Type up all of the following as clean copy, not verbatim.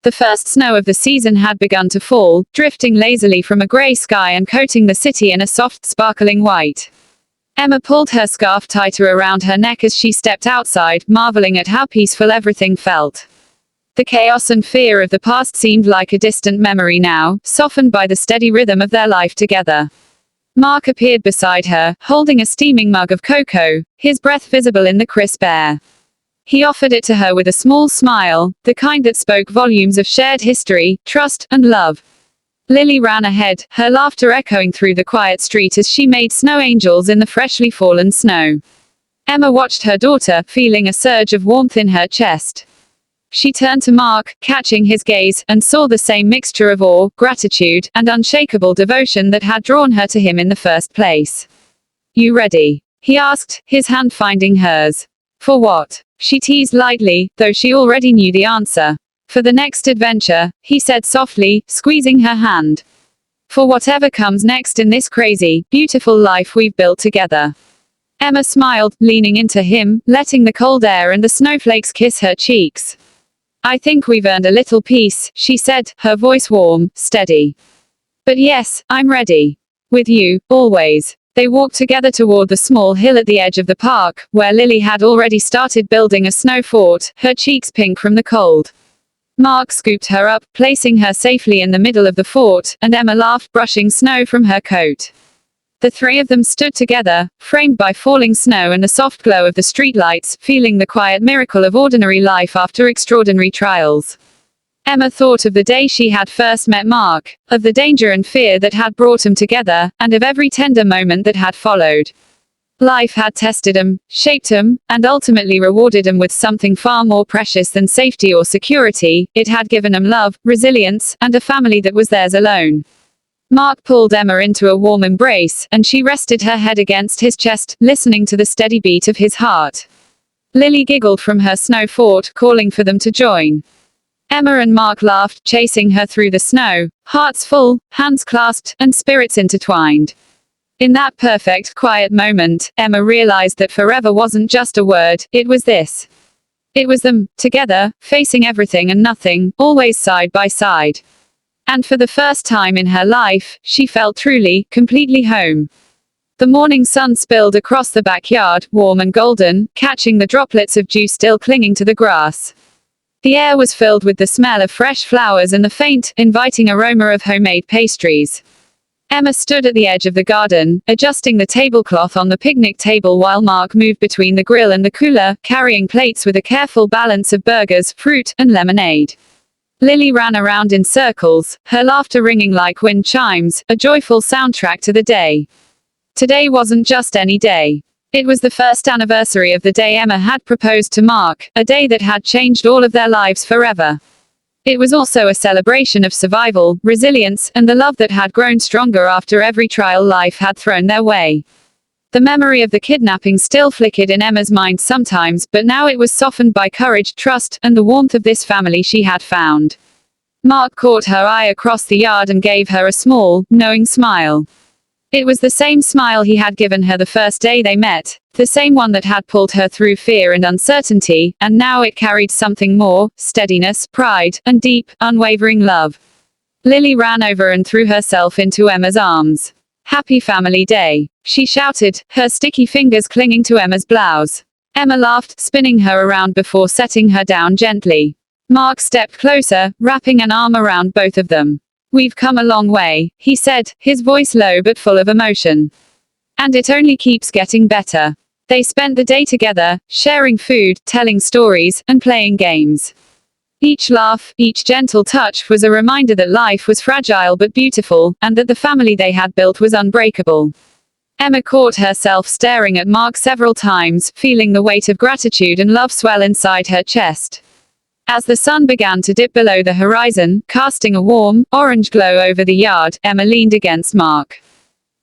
The first snow of the season had begun to fall, drifting lazily from a grey sky and coating the city in a soft, sparkling white. Emma pulled her scarf tighter around her neck as she stepped outside, marveling at how peaceful everything felt. The chaos and fear of the past seemed like a distant memory now, softened by the steady rhythm of their life together. Mark appeared beside her, holding a steaming mug of cocoa, his breath visible in the crisp air. He offered it to her with a small smile, the kind that spoke volumes of shared history, trust, and love. Lily ran ahead, her laughter echoing through the quiet street as she made snow angels in the freshly fallen snow. Emma watched her daughter, feeling a surge of warmth in her chest. She turned to Mark, catching his gaze, and saw the same mixture of awe, gratitude, and unshakable devotion that had drawn her to him in the first place. "You ready?" he asked, his hand finding hers. "For what?" she teased lightly, though she already knew the answer. "For the next adventure," he said softly, squeezing her hand. "For whatever comes next in this crazy, beautiful life we've built together." Emma smiled, leaning into him, letting the cold air and the snowflakes kiss her cheeks. "I think we've earned a little peace," she said, her voice warm, steady. "But yes, I'm ready. With you, always." They walked together toward the small hill at the edge of the park, where Lily had already started building a snow fort, her cheeks pink from the cold. Mark scooped her up, placing her safely in the middle of the fort, and Emma laughed, brushing snow from her coat. The three of them stood together, framed by falling snow and the soft glow of the streetlights, feeling the quiet miracle of ordinary life after extraordinary trials. Emma thought of the day she had first met Mark, of the danger and fear that had brought them together, and of every tender moment that had followed. Life had tested them, shaped them, and ultimately rewarded them with something far more precious than safety or security. It had given them love, resilience, and a family that was theirs alone. Mark pulled Emma into a warm embrace, and she rested her head against his chest, listening to the steady beat of his heart. Lily giggled from her snow fort, calling for them to join. Emma and Mark laughed, chasing her through the snow, hearts full, hands clasped, and spirits intertwined. In that perfect, quiet moment, Emma realized that forever wasn't just a word, it was this. It was them, together, facing everything and nothing, always side by side. And for the first time in her life, she felt truly, completely home. The morning sun spilled across the backyard, warm and golden, catching the droplets of dew still clinging to the grass. The air was filled with the smell of fresh flowers and the faint, inviting aroma of homemade pastries. Emma stood at the edge of the garden, adjusting the tablecloth on the picnic table while Mark moved between the grill and the cooler, carrying plates with a careful balance of burgers, fruit, and lemonade. Lily ran around in circles, her laughter ringing like wind chimes, a joyful soundtrack to the day. Today wasn't just any day. It was the first anniversary of the day Emma had proposed to Mark, a day that had changed all of their lives forever. It was also a celebration of survival, resilience, and the love that had grown stronger after every trial life had thrown their way. The memory of the kidnapping still flickered in Emma's mind sometimes, but now it was softened by courage, trust, and the warmth of this family she had found. Mark caught her eye across the yard and gave her a small, knowing smile. It was the same smile he had given her the first day they met, the same one that had pulled her through fear and uncertainty, and now it carried something more, steadiness, pride, and deep, unwavering love. Lily ran over and threw herself into Emma's arms. "Happy Family Day," she shouted, her sticky fingers clinging to Emma's blouse. Emma laughed, spinning her around before setting her down gently. Mark stepped closer, wrapping an arm around both of them. "We've come a long way," he said, his voice low but full of emotion. "And it only keeps getting better." They spent the day together, sharing food, telling stories, and playing games. Each laugh, each gentle touch was a reminder that life was fragile but beautiful, and that the family they had built was unbreakable. Emma caught herself staring at Mark several times, feeling the weight of gratitude and love swell inside her chest. As the sun began to dip below the horizon, casting a warm, orange glow over the yard, Emma leaned against Mark.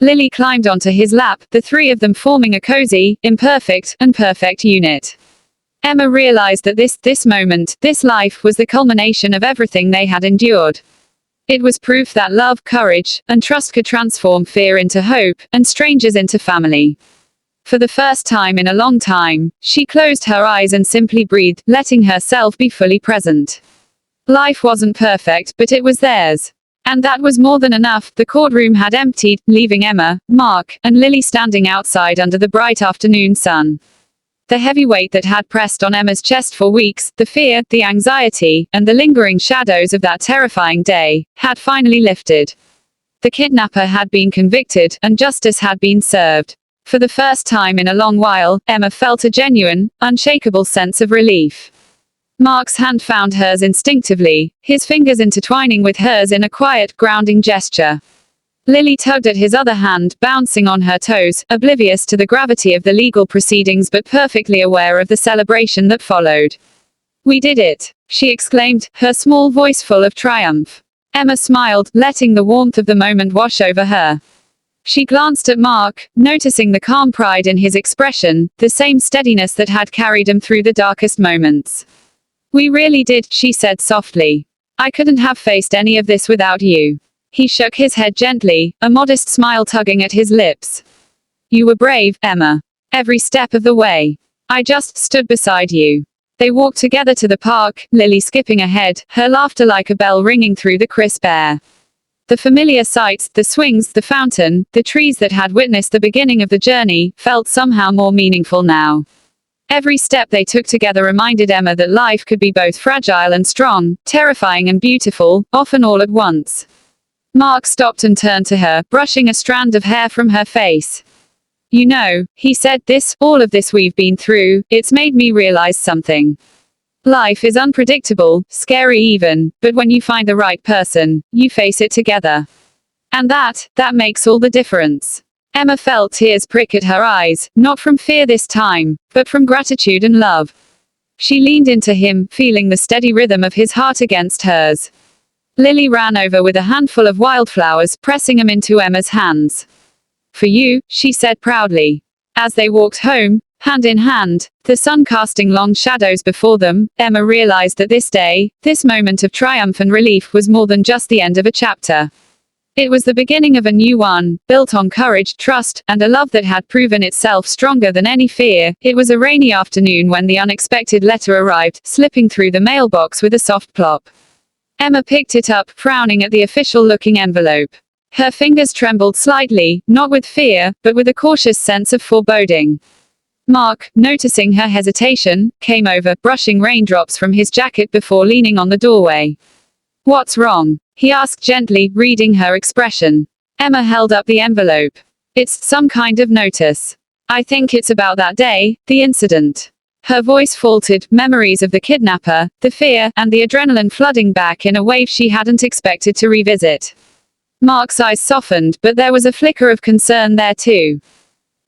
Lily climbed onto his lap, the three of them forming a cozy, imperfect, and perfect unit. Emma realized that this moment, this life, was the culmination of everything they had endured. It was proof that love, courage, and trust could transform fear into hope, and strangers into family. For the first time in a long time, she closed her eyes and simply breathed, letting herself be fully present. Life wasn't perfect, but it was theirs. And that was more than enough. The courtroom had emptied, leaving Emma, Mark, and Lily standing outside under the bright afternoon sun. The heavy weight that had pressed on Emma's chest for weeks, the fear, the anxiety, and the lingering shadows of that terrifying day, had finally lifted. The kidnapper had been convicted, and justice had been served. For the first time in a long while, Emma felt a genuine, unshakable sense of relief. Mark's hand found hers instinctively, his fingers intertwining with hers in a quiet, grounding gesture. Lily tugged at his other hand, bouncing on her toes, oblivious to the gravity of the legal proceedings but perfectly aware of the celebration that followed. "We did it!" she exclaimed, her small voice full of triumph. Emma smiled, letting the warmth of the moment wash over her. She glanced at Mark, noticing the calm pride in his expression, the same steadiness that had carried him through the darkest moments. "We really did," she said softly. "I couldn't have faced any of this without you." He shook his head gently, a modest smile tugging at his lips. "You were brave, Emma. Every step of the way. I just stood beside you." They walked together to the park, Lily skipping ahead, her laughter like a bell ringing through the crisp air. The familiar sights, the swings, the fountain, the trees that had witnessed the beginning of the journey, felt somehow more meaningful now. Every step they took together reminded Emma that life could be both fragile and strong, terrifying and beautiful, often all at once. Mark stopped and turned to her, brushing a strand of hair from her face. "You know," he said, all of this we've been through, it's made me realize something. Life is unpredictable, scary even, but when you find the right person, you face it together. And that makes all the difference." Emma felt tears prick at her eyes, not from fear this time, but from gratitude and love. She leaned into him, feeling the steady rhythm of his heart against hers. Lily ran over with a handful of wildflowers, pressing them into Emma's hands. "For you," she said proudly. As they walked home, hand in hand, the sun casting long shadows before them, Emma realized that this day, this moment of triumph and relief was more than just the end of a chapter. It was the beginning of a new one, built on courage, trust, and a love that had proven itself stronger than any fear. It was a rainy afternoon when the unexpected letter arrived, slipping through the mailbox with a soft plop. Emma picked it up, frowning at the official-looking envelope. Her fingers trembled slightly, not with fear, but with a cautious sense of foreboding. Mark, noticing her hesitation, came over, brushing raindrops from his jacket before leaning on the doorway. "What's wrong?" he asked gently, reading her expression. Emma held up the envelope. "It's some kind of notice. I think it's about that day, the incident." Her voice faltered, memories of the kidnapper, the fear, and the adrenaline flooding back in a wave she hadn't expected to revisit. Mark's eyes softened, but there was a flicker of concern there too.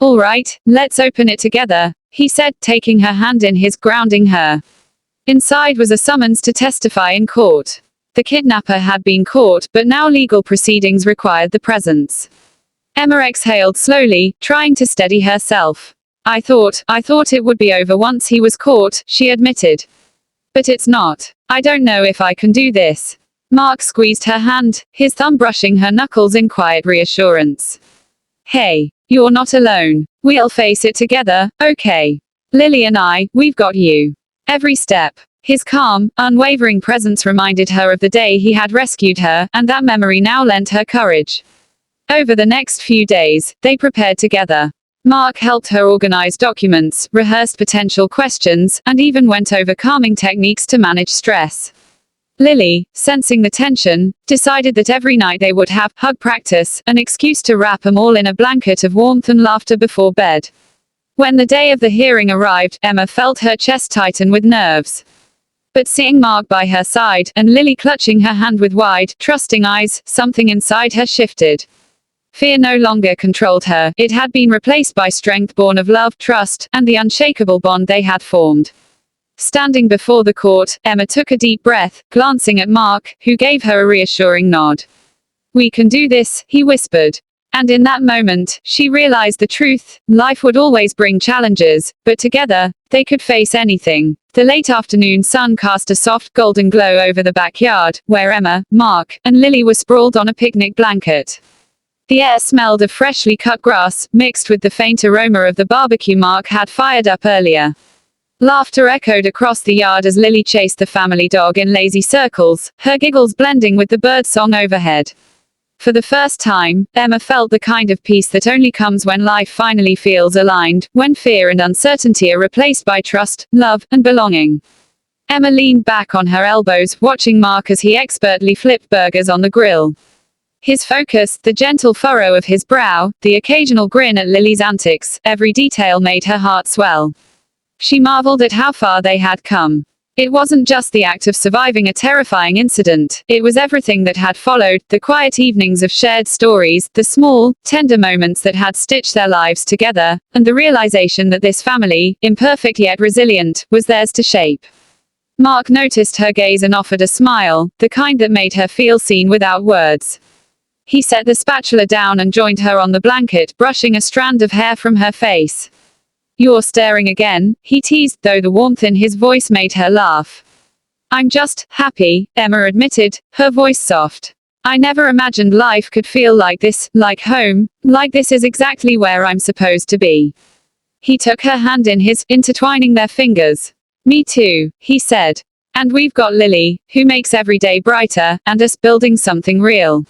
"All right, let's open it together," he said, taking her hand in his, grounding her. Inside was a summons to testify in court. The kidnapper had been caught, but now legal proceedings required the presence. Emma exhaled slowly, trying to steady herself. I thought it would be over once he was caught," she admitted. "But it's not. I don't know if I can do this." Mark squeezed her hand, his thumb brushing her knuckles in quiet reassurance. "Hey, you're not alone. We'll face it together, okay? Lily and we've got you. Every step." His calm, unwavering presence reminded her of the day he had rescued her, and that memory now lent her courage. Over the next few days, they prepared together. Mark helped her organize documents, rehearsed potential questions, and even went over calming techniques to manage stress. Lily, sensing the tension, decided that every night they would have hug practice, an excuse to wrap them all in a blanket of warmth and laughter before bed. When the day of the hearing arrived, Emma felt her chest tighten with nerves. But seeing Mark by her side, and Lily clutching her hand with wide, trusting eyes, something inside her shifted. Fear no longer controlled her, it had been replaced by strength born of love, trust, and the unshakable bond they had formed. Standing before the court, Emma took a deep breath, glancing at Mark, who gave her a reassuring nod. "We can do this," he whispered. And in that moment, she realized the truth. Life would always bring challenges, but together, they could face anything. The late afternoon sun cast a soft, golden glow over the backyard, where Emma, Mark, and Lily were sprawled on a picnic blanket. The air smelled of freshly cut grass, mixed with the faint aroma of the barbecue Mark had fired up earlier. Laughter echoed across the yard as Lily chased the family dog in lazy circles, her giggles blending with the birdsong overhead. For the first time, Emma felt the kind of peace that only comes when life finally feels aligned, when fear and uncertainty are replaced by trust, love, and belonging. Emma leaned back on her elbows, watching Mark as he expertly flipped burgers on the grill. His focus, the gentle furrow of his brow, the occasional grin at Lily's antics, every detail made her heart swell. She marveled at how far they had come. It wasn't just the act of surviving a terrifying incident, it was everything that had followed, the quiet evenings of shared stories, the small, tender moments that had stitched their lives together, and the realization that this family, imperfect yet resilient, was theirs to shape. Mark noticed her gaze and offered a smile, the kind that made her feel seen without words. He set the spatula down and joined her on the blanket, brushing a strand of hair from her face. "You're staring again," he teased, though the warmth in his voice made her laugh. "I'm just happy," Emma admitted, her voice soft. "I never imagined life could feel like this, like home, like this is exactly where I'm supposed to be." He took her hand in his, intertwining their fingers. "Me too," he said. "And we've got Lily, who makes every day brighter, and us building something real.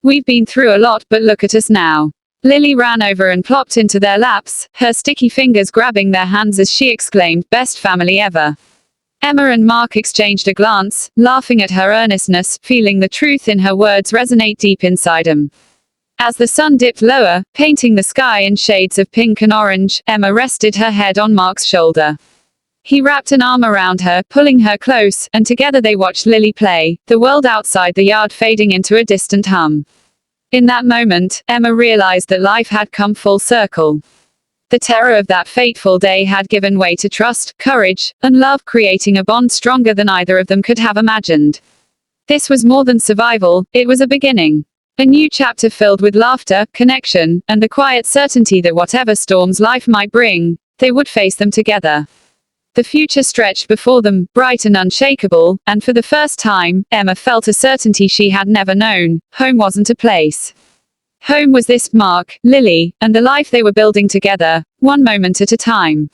We've been through a lot, but look at us now." Lily ran over and plopped into their laps, her sticky fingers grabbing their hands as she exclaimed, "Best family ever." Emma and Mark exchanged a glance, laughing at her earnestness, feeling the truth in her words resonate deep inside them. As the sun dipped lower, painting the sky in shades of pink and orange, Emma rested her head on Mark's shoulder. He wrapped an arm around her, pulling her close, and together they watched Lily play, the world outside the yard fading into a distant hum. In that moment, Emma realized that life had come full circle. The terror of that fateful day had given way to trust, courage, and love, creating a bond stronger than either of them could have imagined. This was more than survival, it was a beginning. A new chapter filled with laughter, connection, and the quiet certainty that whatever storms life might bring, they would face them together. The future stretched before them, bright and unshakable, and for the first time, Emma felt a certainty she had never known: home wasn't a place. Home was this, Mark, Lily, and the life they were building together, one moment at a time.